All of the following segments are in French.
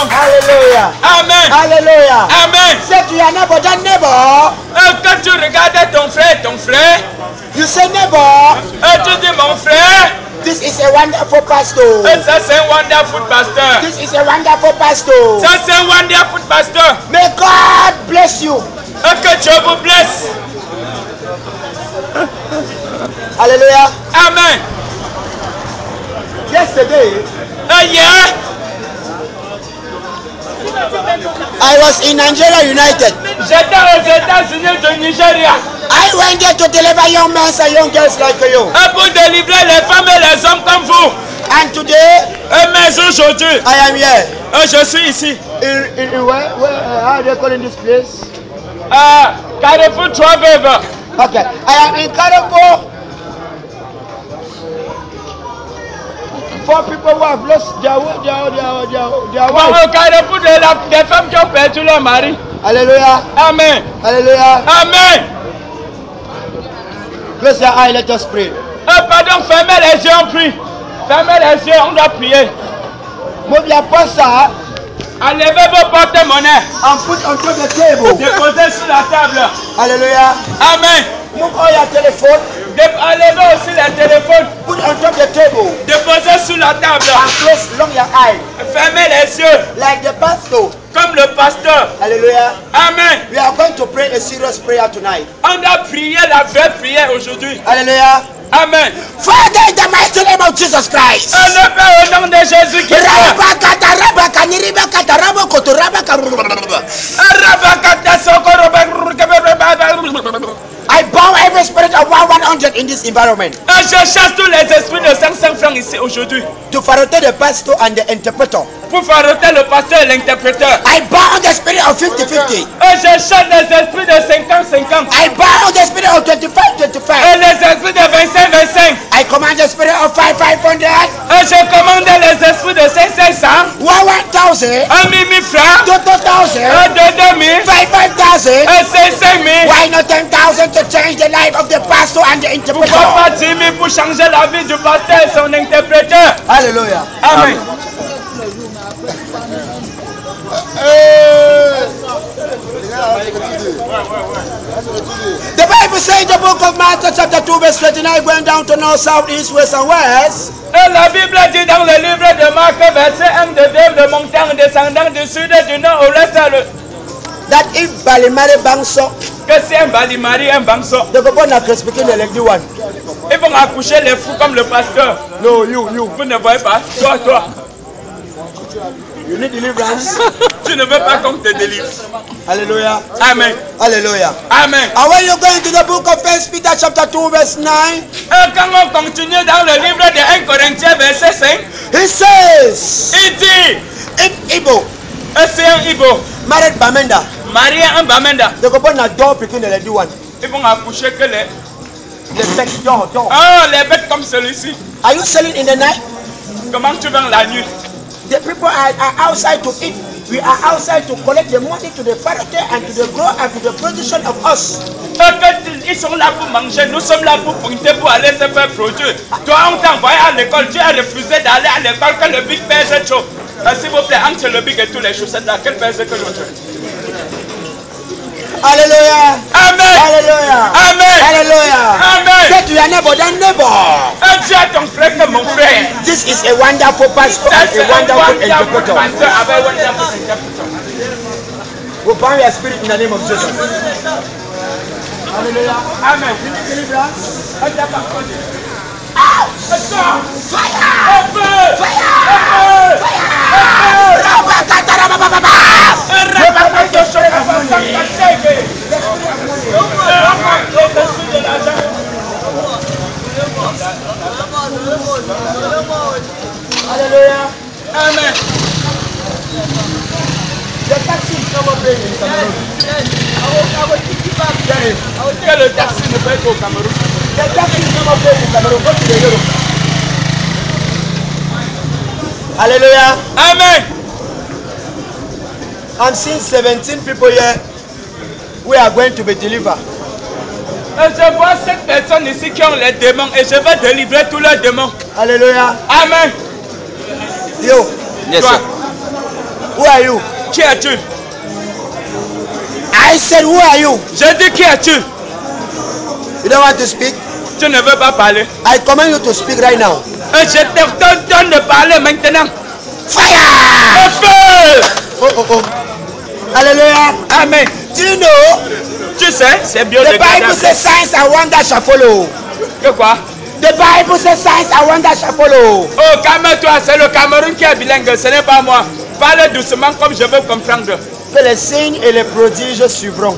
maison. Alléluia. Amen. Alléluia. Amen. Say to your neighbor, that neighbor. Quand tu regardes ton frère, You say neighbor. tu dis mon frère, This is a wonderful pastor. ça c'est un wonderful pasteur. This is a wonderful pastor. Ça c'est un wonderful pasteur. May God bless you. Que Dieu vous blesse. Hallelujah. Amen. Yesterday, Hier, I was in Nigeria United. j'étais aux États-Unis de Nigeria I went there to deliver young men and young girls like you. pour délivrer les femmes et les hommes comme vous. And today, Mais aujourd'hui, I am here. je suis ici. Where how are they calling this place? Carrefour 3 Veuves. Okay, I am in Carrefour. 4 people who have lost their wife. Au Carrefour des femmes qui ont perdu leur mari. Hallelujah. Amen. Hallelujah. Amen. Close your eyes, let us pray. Pardon, fermez les yeux, on prie. Fermez les yeux, on doit prier. Move your purse Enlevez vos porte-monnaies. and put on top the table. Déposez sur la table. Hallelujah. Amen. Move all your telephone. Enlevez aussi les téléphones. Put on top the table. Déposez sur la table. And close long your eyes. Fermez les yeux. Like the pastor. Comme le pasteur. Hallelujah. Amen. We are going to pray a serious prayer tonight. On a prié la vraie prière aujourd'hui. Hallelujah. Amen. Father, in the mighty name of Jesus Christ. Le Père au nom de Jésus Christ. I bow every spirit of 100 in this environment. Je chasse tous les esprits de 500 francs ici aujourd'hui. To farote the pastor and the interpreter. Pour faire ôter le pasteur et l'interpréteur. I bow the spirit of 50-50. Je chasse les esprits de 50-50. I bow the spirit of 25-25. Et les esprits de 25-25. I command the spirit of 500. Je commande les esprits de 500. 1,000. 1 000 francs. 2,000. 2 000. 5,000. 5 000. Why not 10,000 to change the life of the pastor and the interpreter? Pourquoi pas 10 000 pour changer la vie du pasteur et son interpréteur? Hallelujah. Amen. The Bible says in the book of Matthew chapter 2 verse 29 going down to north, south, east, west and west. Et la Bible dit dans le livre de Marc verset 1 de montant en descendant du sud et du nord au l'est That if Balimari Bangso, que c'est un balimari, un bangso. they go born like speaking the like one. Ils vont accoucher les fous comme le pasteur. No, you. Vous ne voyez pas? Toi. You need deliverance. Tu ne veux pas qu'on te délivre. Hallelujah. Amen. Hallelujah. Amen. And when you go into the book of 1 Peter chapter 2 verse 9, Et quand on continue dans le livre de 1 Corinthiens verset 5, he says, il dit, if Igbo et c'est un Igbo, married Bamenda, marié un Bamenda, they go born a door picking the lady one. ils vont accoucher que les... The sex door. Oh, les bêtes comme celui-ci. Are you selling in the night? Comment tu vends la nuit? The people are outside to eat. We are outside to collect the money to the charity and to the grow and to the production of us. Ils sont là pour manger, nous sommes là pour pointer, pour aller se faire produire. Toi, on t'a envoyé à l'école, tu as refusé d'aller à l'école que le big pèse chaud. S'il vous plaît, entre le big et tous les chaussettes là, quel pèse que l'autre? Hallelujah. Amen. Hallelujah. Amen. Hallelujah. Amen. Say to your neighbor, that neighbor. Dis à ton frère que mon frère. This is a wonderful pastor and a wonderful interpreter. We bind your spirit in the name of Jesus. Hallelujah. Amen. Hallelujah. Amen. The taxi is not paying in Cameroon. Que le taxi ne paye qu'au Cameroun. The taxi is not paying in Cameroon. Go to the Europe. Hallelujah. Amen. I'm seeing 17 people here. We are going to be delivered. Et je vois 7 personnes ici qui ont les démons et je vais délivrer tous leurs démons. Hallelujah. Amen. Yo. Yes, Toi. sir. Who are you? Qui es-tu? I said, who are you? Je dis qui es-tu? You don't want to speak? Tu ne veux pas parler. I command you to speak right now. Et je t'ordonne de parler maintenant. Fire! Le feu! Oh, oh, oh. Hallelujah. Amen. Do you know? Tu sais, c'est bien The de Bible says signs and wonders shall follow. Que quoi? The Bible says signs and wonders shall follow. Oh, calme-toi, c'est le Cameroun qui est bilingue, ce n'est pas moi. Parle doucement comme je veux comprendre. Que les signes et les prodiges suivront.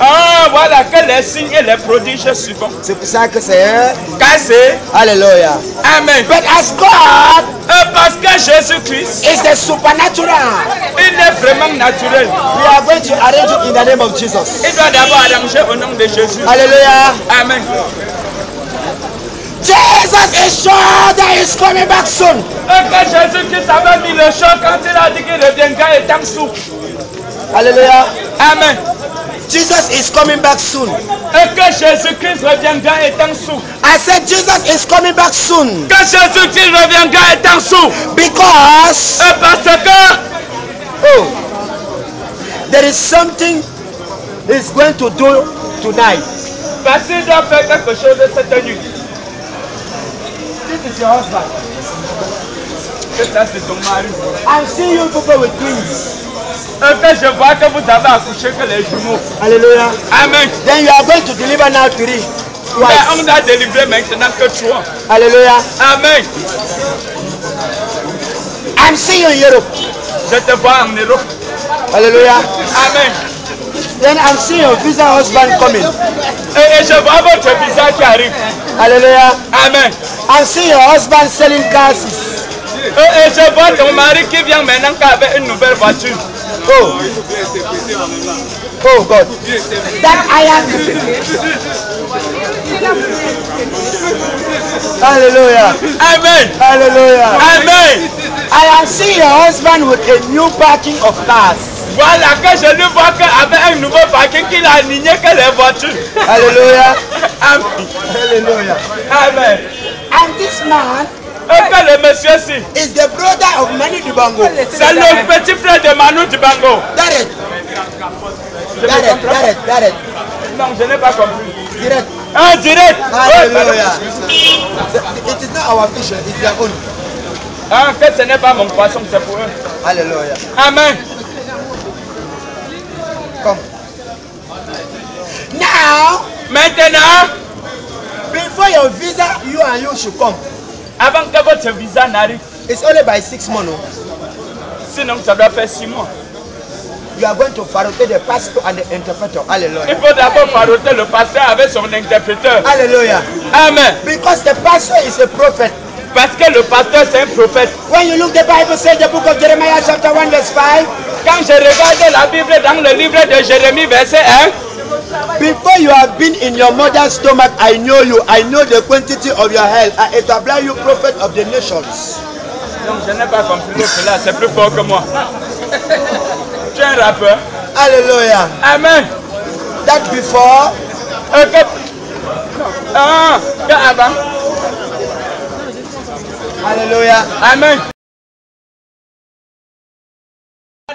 Ah, voilà, que les signes et les prodiges suivants. C'est pour ça que c'est... Cassé. Hallelujah. Amen. But as God Parce que Jésus-Christ, is the supernatural, il est vraiment naturel. we are going to arrange it in the name of Jesus. Il doit d'abord arranger au nom de Jésus. Hallelujah. Amen. Jesus is sure that he's coming back soon. Et que Jésus-Christ avait mis le choc quand il a dit qu'il reviendra étant sous. Hallelujah. Amen. Jesus is coming back soon. Et que Jésus-Christ reviendra étant sous. I said Jesus is coming back soon. Que Jésus-Christ reviendra étant sous. Because Et parce que there is something he's going to do tonight. parce qu'il doit faire quelque chose cette nuit. This is your husband. Que ça c'est ton mari. I'm seeing you people with twins. Et que je vois que vous avez accouché que les jumeaux. Hallelujah. Amen. Then you are going to deliver now 3. Mais Twice. on a délivré maintenant que 3. Hallelujah. Amen. I'm seeing you in Europe. Je te vois en Europe. Hallelujah. Amen. Then I'm seeing your visa husband coming. Et je vois votre visa qui arrive. Hallelujah. Amen. I'm seeing your husband selling cars. Et je vois ton mari qui vient maintenant avec une nouvelle voiture. Oh. Oh God. That I am. Hallelujah. Amen. Hallelujah. Amen. I am seeing your husband with a new parking of cars. Voilà que je lui vois qu'avec un nouveau parking qu'il a aligné que les voitures. Hallelujah. Amen. Hallelujah. Amen. And this man Et que le monsieur-ci, is the brother of Manu Dibango. c'est le petit frère de Manu Dibango. That it. Je ne comprends pas. That it. Non, je n'ai pas compris. Direct. Ah, direct. Hallelujah. It is not our vision, it's their own. Ah, que ce n'est pas mon poisson, c'est pour eux. Hallelujah. Amen. Come. Now, Maintenant, before your visa, you and you should come. avant que votre visa n'arrive, It's only by 6 months. Oh. sinon ça doit faire 6 mois. You are going to faroter the pastor and the interpreter. Il Hallelujah. faut d'abord paroter le pasteur avec son interpréteur. Hallelujah. Amen. Because the pastor is a prophet. Parce que le pasteur c'est un prophète. When you look, the Bible says the book of Jeremiah chapter 1 verse 5. Quand je regarde la Bible dans le livre de Jérémie verset 1, Before you have been in your mother's stomach, I know you. I know the quantity of your health. I establish you prophet of the nations. donc je n'ai pas compris cela, c'est plus fort que moi. Tu es un rappeur. Hallelujah. Amen. That before, Que avant. hallelujah. Amen.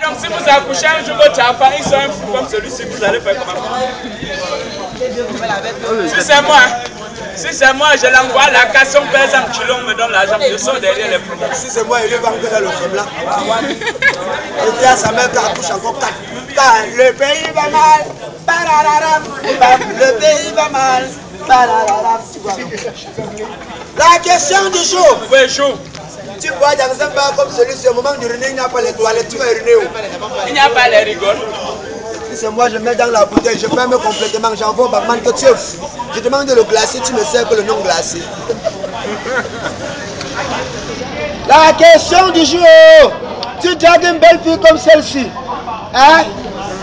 Donc si vous accouchez un jour votre enfant, ils sont un fou comme celui-ci, vous allez faire comment? Si c'est moi, je l'envoie à la casse, son pèse en kilo, on me donne l'argent, je sors derrière les problèmes. Si c'est moi, il va entrer dans le feu blanc. Et puis à sa mère, elle accouche encore 4. Le pays va mal. Le pays va mal. La question du jour. Oui, chaud. Tu vois, dans un bar comme celui-ci, au moment du René, il n'y a pas les toilettes. Tu vas uriner où? Il n'y a pas les rigoles. Si c'est moi, je mets dans la bouteille, je ferme complètement, j'envoie au barman que tu es fou. Je demande de le glacer, tu me sers que le non glacé. La question du jour, tu dragues une belle fille comme celle-ci, hein?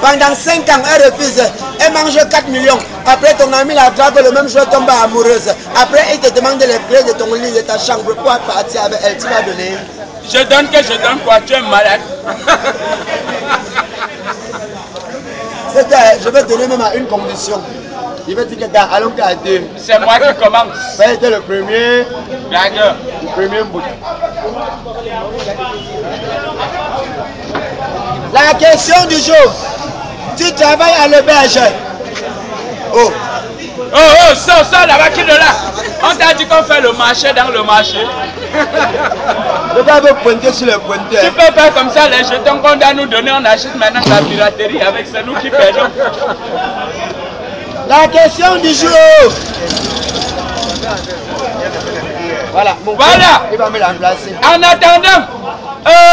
Pendant 5 ans, elle refuse, elle mange 4 millions. Après, ton ami la drague, le même jour tombe amoureuse. Après, il te demande les clés de ton lit, de ta chambre, pour partir avec elle, tu vas donner. Je donne quoi? Tu es malade. Je vais donner même à une condition. Il va dire que allons qu'à 2. C'est moi qui commence. Ça a été le premier. Dragueur. Le premier bout. La question du jour. Tu travailles à l'auberge. Oh. Oh, sors là-bas, qui de là? On t'a dit qu'on fait le marché dans le marché. Ne peux pas pointer sur le pointeur. Tu peux faire comme ça, les jetons qu'on doit nous donner, on achète maintenant la piraterie avec c'est nous qui perdons. La question du jour. Voilà. Voilà. Il va me l'emplacer. En attendant,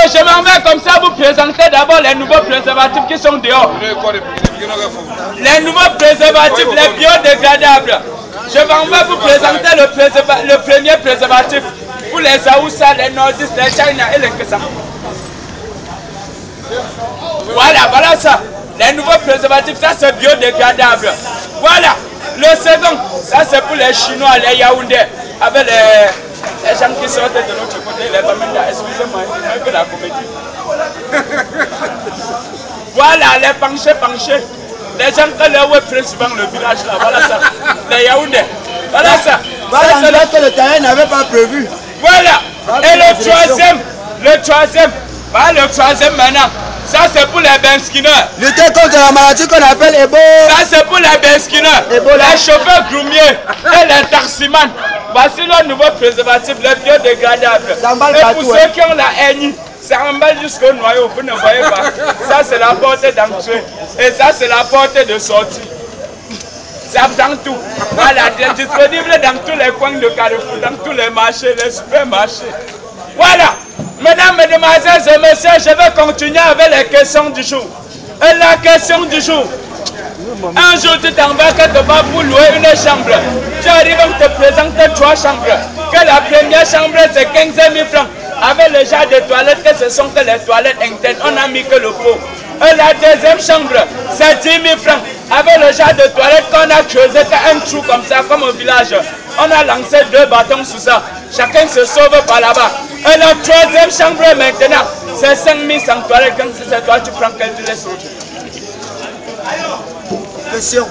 je m'en vais comme ça vous présenter d'abord les nouveaux préservatifs qui sont dehors. Les nouveaux préservatifs, les biodégradables. Je m'en vais vous présenter le premier préservatif pour les Aoussa, les Nordistes, les China et les Kessa. Voilà ça. Les nouveaux préservatifs, ça c'est biodégradable. Voilà. Le second, ça c'est pour les Chinois, les Yaoundés, avec les gens qui sortent de notre côté, les Bamenda, excusez-moi, un peu la comédie. Voilà, les penchés. Les gens qui les voient principalement le village là, voilà ça. Les Yaoundés, voilà ça. Voilà ce que le terrain n'avait pas prévu. Voilà. Et le troisième maintenant. Ça c'est pour les benskinners. Lutter contre la maladie qu'on appelle Ebola. Ça c'est pour les benskinners, les chauffeurs groumiers et les taximans. Voici le nouveau préservatif, le biodégradable. Et pour ceux qui ont la haine, ça emballe jusqu'au noyau, vous ne voyez pas. Ça c'est la portée d'entrée et ça c'est la portée de sortie. Ça prend tout. Voilà, disponible dans tous les coins de Carrefour, dans tous les marchés, les supermarchés. Voilà. Mesdames, Mesdemoiselles et Messieurs, je vais continuer avec les questions du jour. Et la question du jour. Un jour, tu t'en vas quelque part pour louer une chambre. Tu arrives, on te présente 3 chambres. Que la première chambre, c'est 15 000 francs. Avec le genre de toilettes, que ce sont que les toilettes internes. On n'a mis que le pot. Et la deuxième chambre, c'est 10 000 francs. Avec le genre de toilettes qu'on a creusé, un trou comme ça, comme au village. On a lancé 2 bâtons sous ça. Chacun se sauve par là-bas. Et la troisième chambre maintenant, c'est 5 000 sans toilette. Quand c'est toi, tu prends qu'elle te laisse l'autre. Question.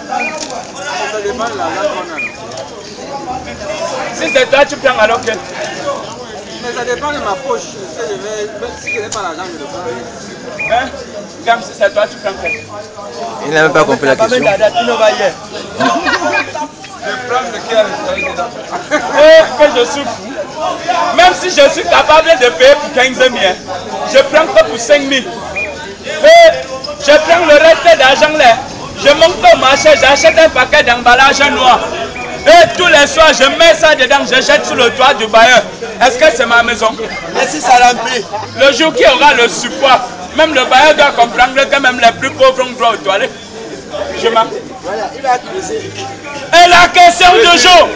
Si c'est toi, tu prends alors que. Mais ça dépend de ma poche. Si je n'ai pas l'argent, je le prends. Hein? Comme si c'est toi, tu prends quel. Il n'a même pas compris la question. Je prends lequel dedans. Que je suis fou. Même si je suis capable de payer pour 15 000, je prends que pour 5 000. Et je prends le reste d'argent là. Je monte au marché, j'achète un paquet d'emballage noir. Et tous les soirs, je mets ça dedans, je jette sur le toit du bailleur. Est-ce que c'est ma maison? Et si ça remplit? Le jour qui aura le support, même le bailleur doit comprendre que même les plus pauvres ont droit aux toilettes. Je m'en. Voilà, il va creuser. Et la question du jour.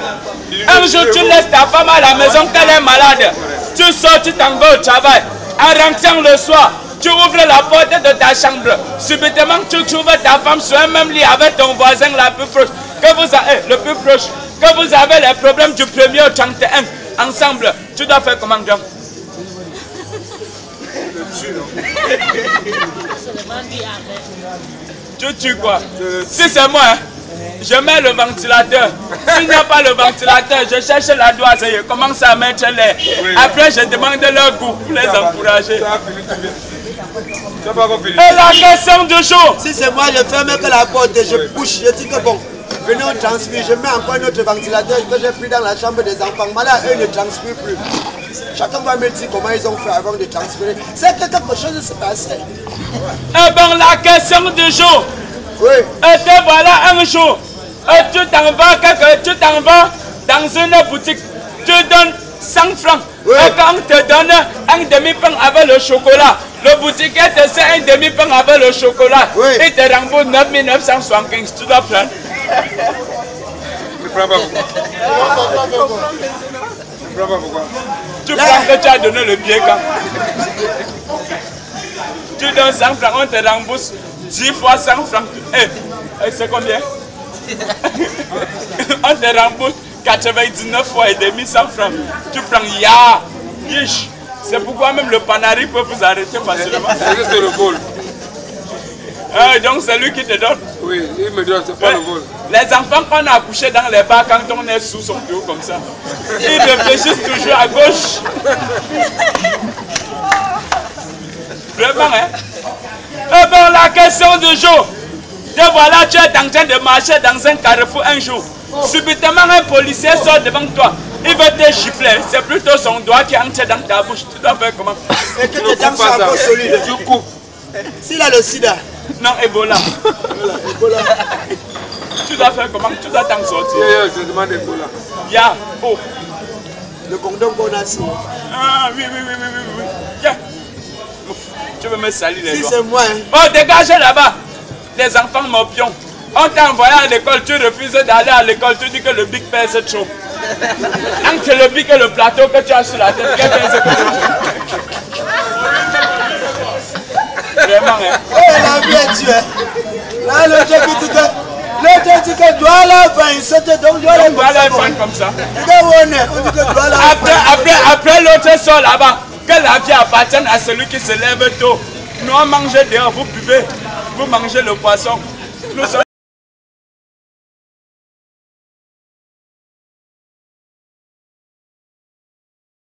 Un jour, tu laisses ta femme à la maison qu'elle est malade. Tu sors, tu t'en vas au travail. En rentrant le soir, tu ouvres la porte de ta chambre. Subitement, tu trouves ta femme sur un même lit avec ton voisin la plus proche. Le plus proche. Que vous avez les problèmes du 1er au 31 ensemble. Tu dois faire comment, Jean? Tu tues quoi? Si c'est moi, hein, je mets le ventilateur. S'il n'y a pas le ventilateur, je cherche la doise et je commence à mettre l'air. Après, je demande leur goût pour les encourager. Et la question du jour. Si c'est moi, je ferme que la porte et je pousse. Je dis que bon, venez on transpire. Je mets encore notre ventilateur que j'ai pris dans la chambre des enfants. Malade, eux ne transpirent plus. Chacun va me dire comment ils ont fait avant de transpirer. C'est que quelque chose s'est passé. Et bon, la question du jour. Oui. Et te voilà un jour. Et tu t'en vas dans une boutique. Tu donnes 100 francs. Oui. Et quand on te donne un demi-pain avec le chocolat, le boutiquier te sert un demi-pain avec le chocolat. Oui. Il te rembourse 9 975. Tu dois prendre. Je ne prends pas pourquoi. Je ne prends pas pourquoi. Tu prends que tu as donné le billet quand. Tu donnes 100 francs, on te rembourse 10 fois 100 francs. Et c'est combien? On te rembourse 99 fois et demi 100 francs. Tu prends ya, yish. C'est pourquoi même le Panari peut vous arrêter facilement. C'est juste le vol. Donc c'est lui qui te donne. Oui, il me donne, c'est pas le vol. Les enfants qu'on a accouchés dans les bars quand on est sous son bureau comme ça, ils réfléchissent toujours à gauche. Vraiment, hein? Eh bien, la question du jour. Te voilà, tu es en train de marcher dans un carrefour un jour. Subitement, un policier sort devant toi. Il veut te gifler. C'est plutôt son doigt qui entre dans ta bouche. Tu dois faire comment? Et que tes dents sont encore solides. Tu coupes. S'il a le sida. Non, Ebola. Voilà, Ebola. Tu dois faire comment? Tu dois t'en sortir. Je demande Ebola. Ya. Oh. Le condom qu'on a signé. Ah, oui. Tiens. Tu veux me salir les Si doigts? c'est moi, hein. Oh, dégagez là-bas. Les enfants morpions. On t'a envoyé à l'école, tu refuses d'aller à l'école, tu dis que le Big Père c'est chaud. Entre le Big et le plateau que tu as sur la tête, quel est ce que tu as? Vraiment, hein? Oh, la vie est tuée. Là, le Dieu qui dit que doit la fin, c'était donc doit la On doit les prendre comme ça. on dit que doit la fin. Après l'autre sort là-bas, que la vie appartienne à celui qui se lève tôt. Nous on mange dehors, vous buvez, vous mangez le poisson. Nous sommes